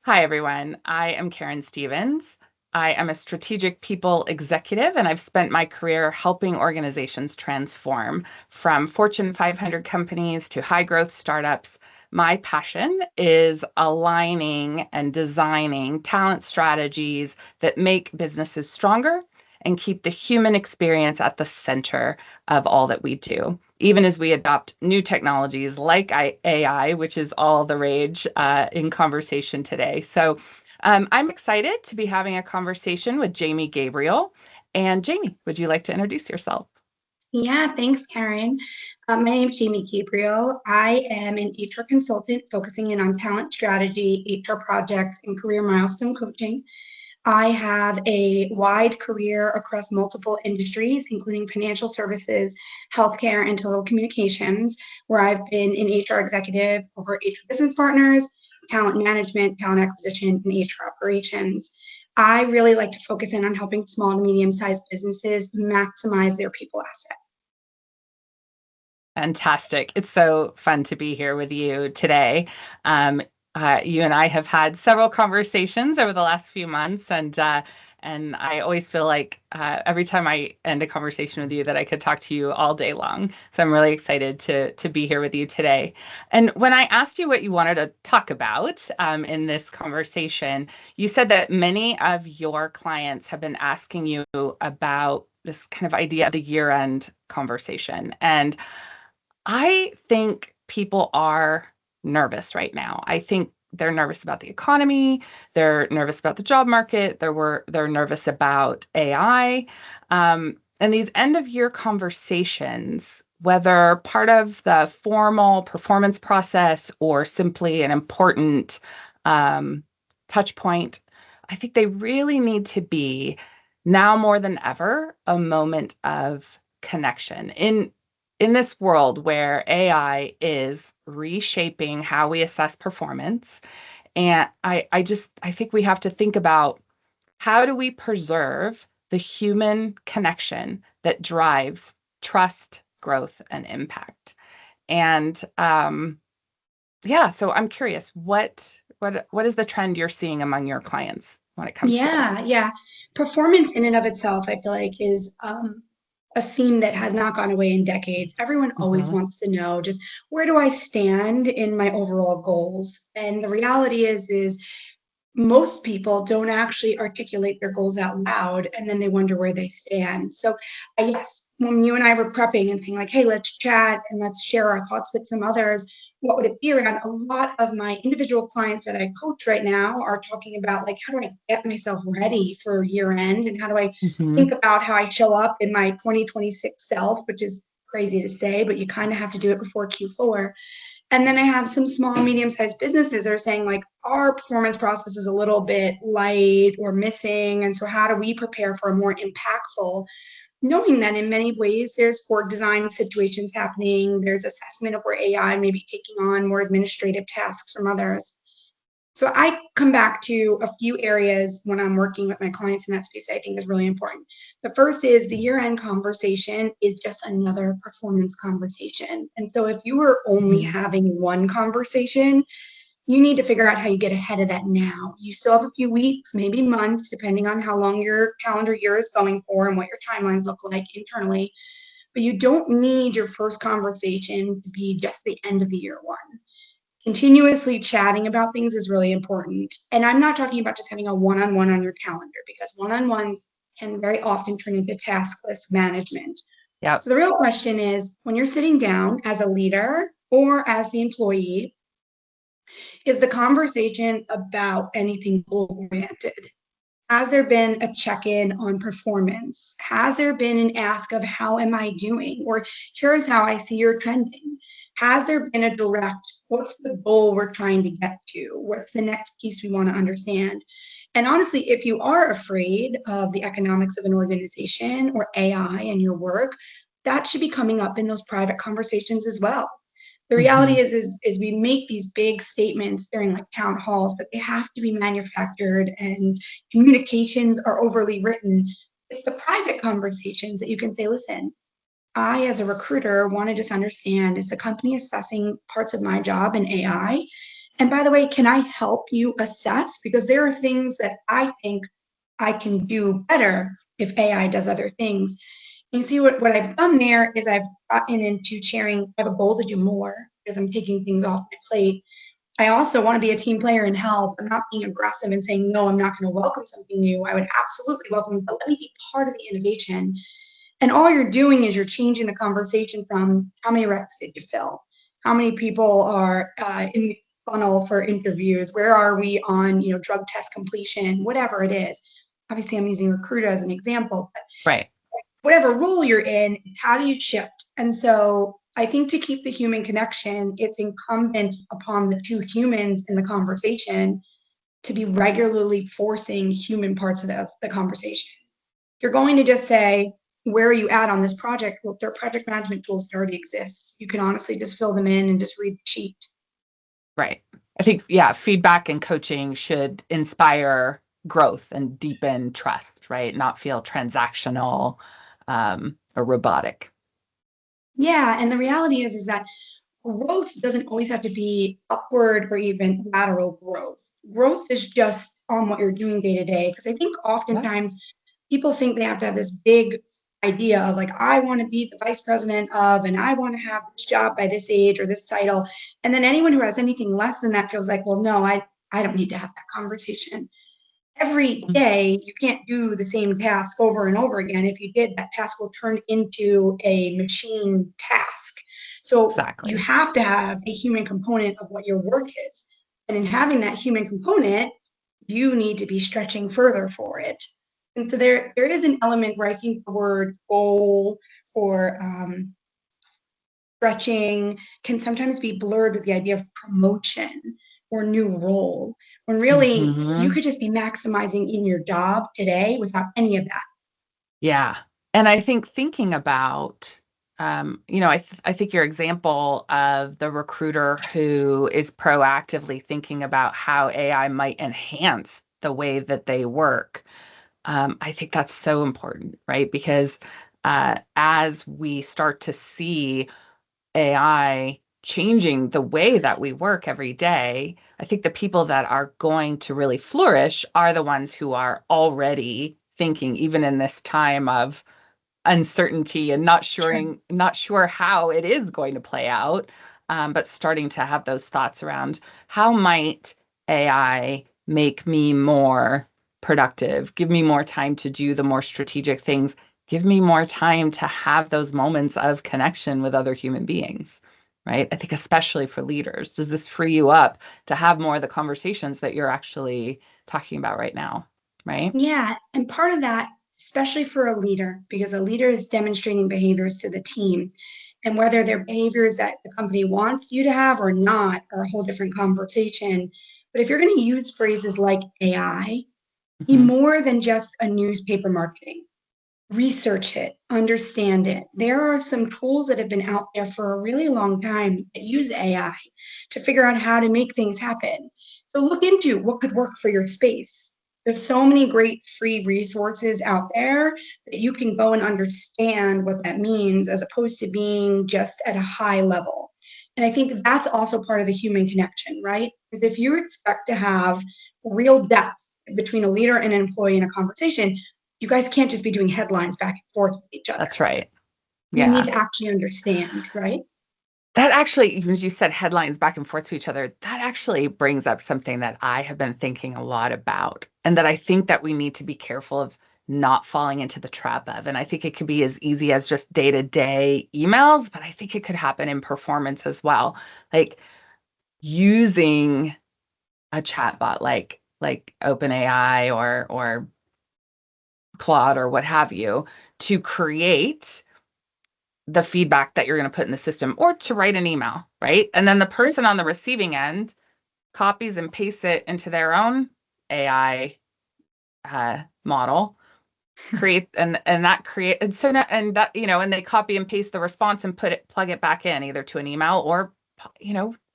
Hi, everyone. I am Karen Stevens. I am a strategic people executive, and I've spent my career helping organizations transform from Fortune 500 companies to high growth startups. My passion is aligning and designing talent strategies that make businesses stronger and keep the human experience at the center of all that we do, even as we adopt new technologies like AI, which is all the rage in conversation today. So I'm excited to be having a conversation with Jaime Gabriel. And Jaime, would you like to introduce yourself? Yeah, thanks, Karen. My name is Jaime Gabriel. I am an HR consultant focusing in on talent strategy, HR projects, and career milestone coaching. I have a wide career across multiple industries, including financial services, healthcare, and telecommunications, where I've been an HR executive over HR business partners, talent management, talent acquisition, and HR operations. I really like to focus in on helping small to medium-sized businesses maximize their people asset. Fantastic. It's so fun to be here with you today. Um, you and I have had several conversations over the last few months, and I always feel like every time I end a conversation with you that I could talk to you all day long. So I'm really excited to be here with you today. And when I asked you what you wanted to talk about in this conversation, you said that many of your clients have been asking you about this kind of idea of the year-end conversation. And I think people are nervous right now. I think they're nervous about the economy. They're nervous about the job market. They're nervous about AI. And these end of year conversations, whether part of the formal performance process or simply an important touch point, I think they really need to be now more than ever a moment of connection in this world where AI is reshaping how we assess performance. And I think we have to think about how do we preserve the human connection that drives trust, growth, and impact. And yeah, so I'm curious, what is the trend you're seeing among your clients when it comes to this? Yeah. Performance in and of itself, I feel like, is a theme that has not gone away in decades. Everyone always Mhm. wants to know just where do I stand in my overall goals? And the reality is most people don't actually articulate their goals out loud and then they wonder where they stand. So, yes, when you and I were prepping and saying, like, hey, let's chat and let's share our thoughts with some others, what would it be around? A lot of my individual clients that I coach right now are talking about, like, how do I get myself ready for year end? And how do I think Mhm. about how I show up in my 2026 self, which is crazy to say, but you kind of have to do it before Q4. And then I have some small, medium-sized businesses that are saying, like, our performance process is a little bit light or missing. And so how do we prepare for a more impactful, knowing that in many ways there's org design situations happening, there's assessment of where AI may be taking on more administrative tasks from others. So I come back to a few areas when I'm working with my clients in that space I think is really important. The first is the year-end conversation is just another performance conversation. And so if you are only Mhm. having one conversation, you need to figure out how you get ahead of that now. You still have a few weeks, maybe months, depending on how long your calendar year is going for and what your timelines look like internally. But you don't need your first conversation to be just the end of the year one. Continuously chatting about things is really important. And I'm not talking about just having a one on one on your calendar because one on ones can very often turn into task list management. Yep. So the real question is when you're sitting down as a leader or as the employee, is the conversation about anything goal oriented? Has there been a check-in on performance? Has there been an ask of how am I doing? Or here's how I see you're trending. Has there been a direct, what's the goal we're trying to get to? What's the next piece we want to understand? And honestly, if you are afraid of the economics of an organization or AI in your work, that should be coming up in those private conversations as well. The reality Mhm. is we make these big statements during like town halls, but they have to be manufactured and communications are overly written. It's the private conversations that you can say, listen, I, as a recruiter, want to just understand, is the company assessing parts of my job in AI? And by the way, can I help you assess? Because there are things that I think I can do better if AI does other things. And you see what I've done there is I've gotten into sharing, I have a goal to do more because I'm taking things off my plate. I also want to be a team player and help. I'm not being aggressive and saying, no, I'm not going to welcome something new. I would absolutely welcome it, but let me be part of the innovation. And all you're doing is you're changing the conversation from how many recs did you fill? How many people are in the funnel for interviews? Where are we on, drug test completion? Whatever it is. Obviously, I'm using recruiter as an example, but Right. whatever role you're in, it's how do you shift? And so I think to keep the human connection, it's incumbent upon the two humans in the conversation to be regularly forcing human parts of the conversation. You're going to just say, where are you at on this project? Well, there are project management tools that already exist. You can honestly just fill them in and just read the sheet. Right. I think, feedback and coaching should inspire growth and deepen trust, right? Not feel transactional or robotic. Yeah. And the reality is that growth doesn't always have to be upward or even lateral growth. Growth is just on what you're doing day to day. Because I think oftentimes people think they have to have this big idea of like, I want to be the vice president of, and I want to have this job by this age or this title. And then anyone who has anything less than that feels like, well, no, I don't need to have that conversation. Every day, you can't do the same task over and over again. If you did, that task will turn into a machine task. So you Exactly. have to have a human component of what your work is. And in having that human component, you need to be stretching further for it. And so there is an element where I think the word goal or stretching can sometimes be blurred with the idea of promotion or new role, when really you Mm-hmm. could just be maximizing in your job today without any of that. Yeah. And I think thinking about, I think your example of the recruiter who is proactively thinking about how AI might enhance the way that they work. I think that's so important, right? Because as we start to see AI changing the way that we work every day, I think the people that are going to really flourish are the ones who are already thinking, even in this time of uncertainty and Sure. not sure how it is going to play out, but starting to have those thoughts around how might AI make me more productive, give me more time to do the more strategic things, give me more time to have those moments of connection with other human beings, right? I think especially for leaders, does this free you up to have more of the conversations that you're actually talking about right now, right? Yeah. And part of that, especially for a leader, because a leader is demonstrating behaviors to the team. And whether they're behaviors that the company wants you to have or not are a whole different conversation. But if you're going to use phrases like AI, be Mhm. more than just a newspaper marketing. Research it, understand it. There are some tools that have been out there for a really long time that use AI to figure out how to make things happen. So look into what could work for your space. There's so many great free resources out there that you can go and understand what that means as opposed to being just at a high level. And I think that's also part of the human connection, right? Because if you expect to have real depth between a leader and an employee in a conversation, you guys can't just be doing headlines back and forth with each other. That's right. You need Yeah. to actually understand, right? That actually, when you said headlines back and forth to each other, that actually brings up something that I have been thinking a lot about, and that I think that we need to be careful of not falling into the trap of. And I think it could be as easy as just day-to-day emails, but I think it could happen in performance as well. Like using a chatbot like OpenAI or Claude or what have you to create the feedback that you're going to put in the system or to write an email, right? And then the Sure. person on the receiving end copies and pastes it into their own AI model, create and that create and so now, and that and they copy and paste the response and plug it back in either to an email or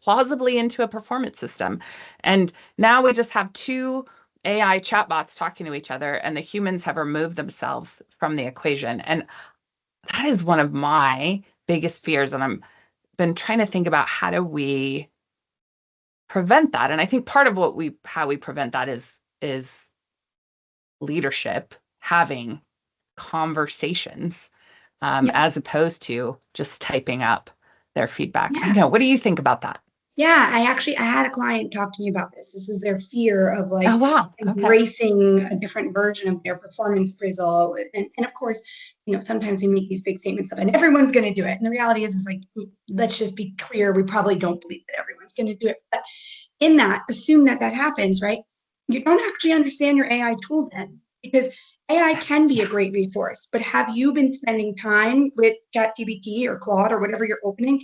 plausibly into a performance system. And now we just have two AI chatbots talking to each other, and the humans have removed themselves from the equation. And that is one of my biggest fears. And I'm been trying to think about how do we prevent that. And I think part of how we prevent that is leadership having conversations, Yeah. as opposed to just typing up their feedback. I Yeah. don't know. What do you think about that? Yeah, I had a client talk to me about this. This was their fear of like Oh, wow. Okay. embracing a different version of their performance appraisal. And of course, sometimes we make these big statements of, and everyone's going to do it. And the reality is like, let's just be clear. We probably don't believe that everyone's going to do it. But in that, assume that that happens, right? You don't actually understand your AI tool then, because AI can be a great resource, but have you been spending time with ChatGPT or Claude or whatever you're opening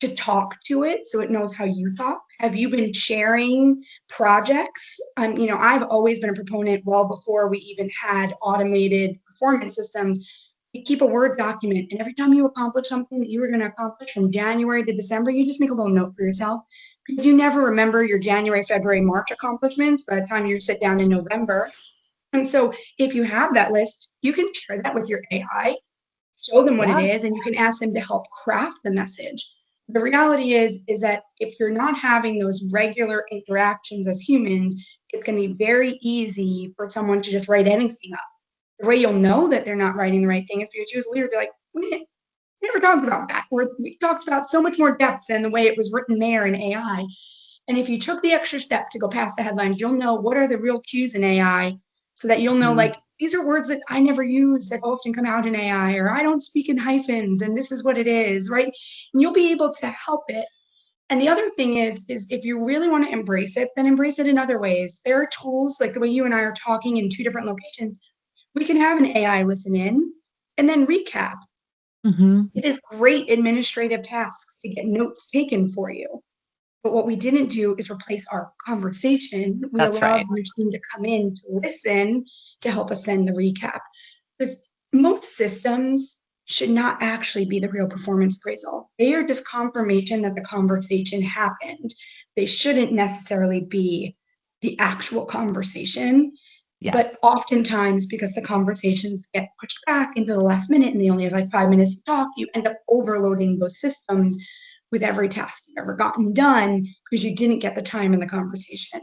to talk to it so it knows how you talk? Have you been sharing projects? I've always been a proponent, well before we even had automated performance systems, you keep a Word document, and every time you accomplish something that you were going to accomplish from January to December, you just make a little note for yourself, because you never remember your January, February, March accomplishments by the time you sit down in November. And so if you have that list, you can share that with your AI, show them what it Yeah. is, and you can ask them to help craft the message. The reality is that if you're not having those regular interactions as humans, it's going to be very easy for someone to just write anything up. The way you'll know that they're not writing the right thing is because you as a leader be like, we never talked about that, or we talked about so much more depth than the way it was written there in AI. And if you took the extra step to go past the headlines, you'll know what are the real cues in AI, so that you'll know, Mhm. like, these are words that I never use that often come out in AI, or I don't speak in hyphens, and this is what it is, right? And you'll be able to help it. And the other thing is if you really want to embrace it, then embrace it in other ways. There are tools like the way you and I are talking in two different locations. We can have an AI listen in and then recap. Mhm. It is great administrative tasks to get notes taken for you. But what we didn't do is replace our conversation. We That's allowed right. your team to come in to listen to help us send the recap. Because most systems should not actually be the real performance appraisal. They are just confirmation that the conversation happened. They shouldn't necessarily be the actual conversation. But Yes. oftentimes, because the conversations get pushed back into the last minute and they only have like 5 minutes to talk, you end up overloading those systems with every task you've ever gotten done because you didn't get the time in the conversation.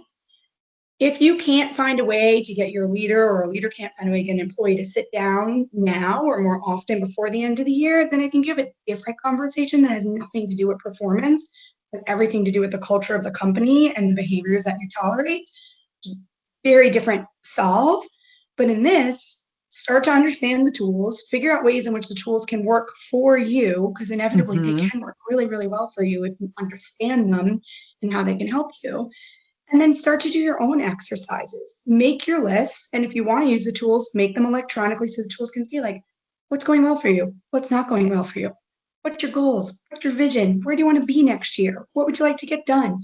If you can't find a way to get your leader, or a leader can't find a way to get an employee to sit down now or more often before the end of the year, then I think you have a different conversation that has nothing to do with performance, has everything to do with the culture of the company and the behaviors that you tolerate. Very different solve. But in this, start to understand the tools, figure out ways in which the tools can work for you, because inevitably they Mhm. can work really, really well for you if you understand them and how they can help you. And then start to do your own exercises. Make your lists. And if you want to use the tools, make them electronically so the tools can see, like, what's going well for you, what's not going well for you, what's your goals, what's your vision, where do you want to be next year, what would you like to get done.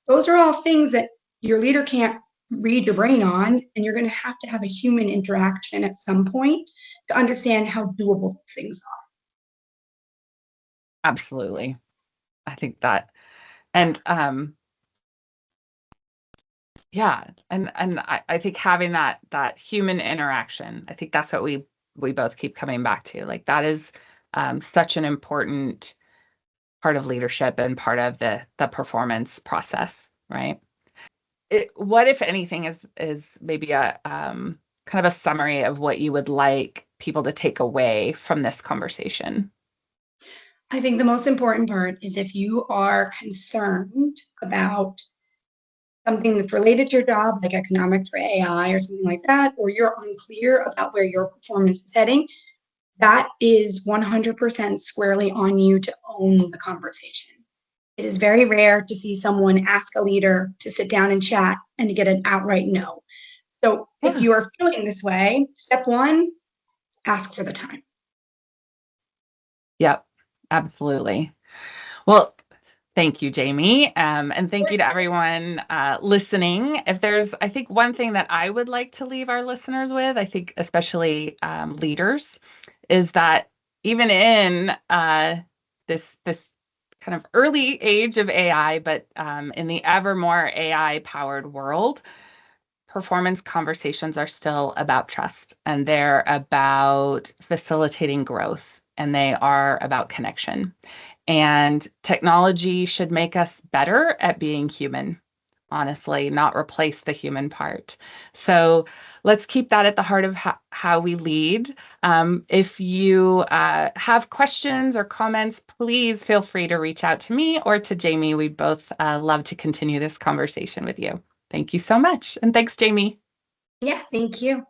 Those are all things that your leader can't read your brain on, and you're going to have a human interaction at some point to understand how doable those things are. Absolutely. I think that. And yeah, and I think having that human interaction, I think that's what we both keep coming back to. Like that is such an important part of leadership and part of the performance process, right? What, if anything, is maybe a kind of a summary of what you would like people to take away from this conversation? I think the most important part is, if you are concerned about something that's related to your job, like economics or AI or something like that, or you're unclear about where your performance is heading, that is 100% squarely on you to own the conversation. It is very rare to see someone ask a leader to sit down and chat and to get an outright no. So if Yeah. you are feeling this way, step one, ask for the time. Yep. Absolutely. Well, thank you, Jaime. And thank you to everyone listening. If there's, I think one thing that I would like to leave our listeners with, I think especially leaders, is that even in this kind of early age of AI, but in the ever more AI powered world, performance conversations are still about trust, and they're about facilitating growth, and they are about connection. And technology should make us better at being human, honestly, not replace the human part. So let's keep that at the heart of how we lead. If you have questions or comments, please feel free to reach out to me or to Jaime. We'd both love to continue this conversation with you. Thank you so much. And thanks, Jaime. Yeah, thank you.